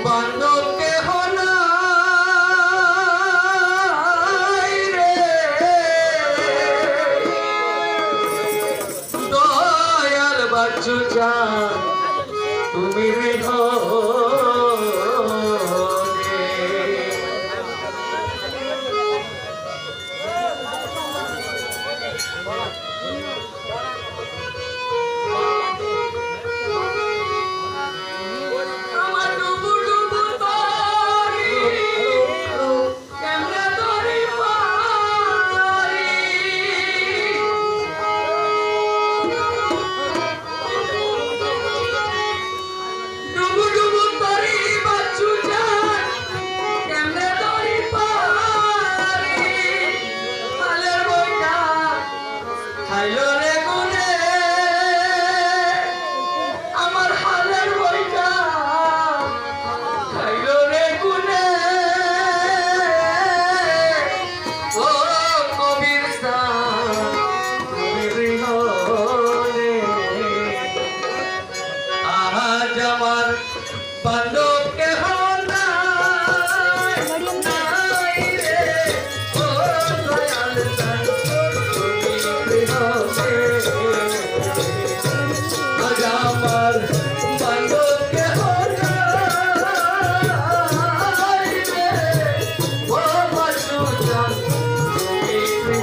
বান্ধব কেহ নাই রে, দয়াল বাচ্চু চান তুমি বান্ধব কেহ নাই রে, ও দয়াল চান তুমি আজ আমার বান্ধব কেহ নাই রে, ও বাচ্চু চান তুমি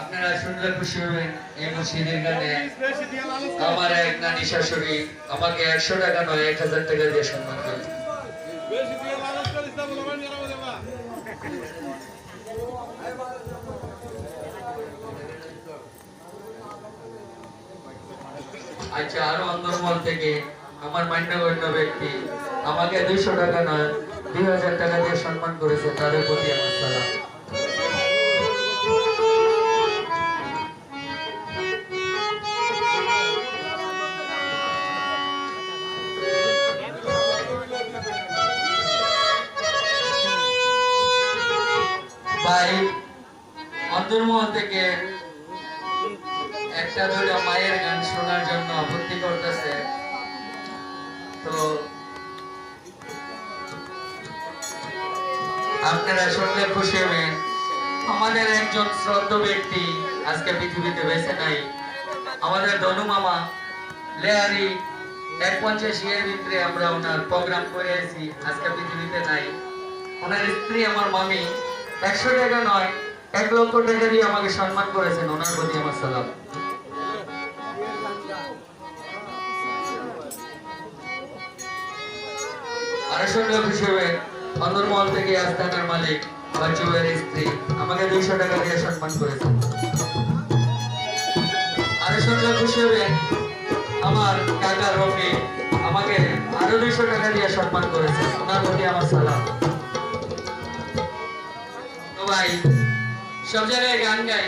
আপনারা শুনলে খুশি হবেন এই মসজিদের গানে আমার এক নানি শাশুড়ি আমাকে 100 টাকা নয় 1000 টাকা দিয়ে সম্মান করে। আচ্ছা, আরো অন্দরমহল থেকে আমার মান্যগণ্য ব্যক্তি আমাকে 200 টাকা নয় 2000 টাকা দিয়ে সম্মান করেছে, তাদের প্রতি আমার সালাম। ভাই অন্তর্মহল থেকে একটা দুটো মায়ের গান শোনার জন্য আপত্তি করতেছে, তো আপনারা শুনলে খুশি হবেন। আমাদের একজন শ্রদ্ধ ব্যক্তি আজকে পৃথিবীতে বেঁচে নাই, আমাদের ধনু মামা লেহারি 150 এর ভিতরে আমরা ওনার প্রোগ্রাম করে আছি, আজকে পৃথিবীতে নাই। ওনার স্ত্রী আমার মামি 100 টাকা নয় 1 লক্ষ টাকা দিয়ে আমাকে সম্মান করেছেন, ওনার প্রতি আমার সালাম। আর শুনলে খুশি হবেন অন্দরমহল থেকে আস্তানার মালিক বাচ্চুয়ের স্ত্রী আমাকে 200 টাকা দিয়ে সম্মান করেছেন। আর শুনলে খুশি হবেন আমার কাকা রফি আমাকে আরো 200 টাকা দিয়ে সম্মান করেছেন, ওনার প্রতি আমার সালাম। তো ভাই সব জায়গায় গান গাই,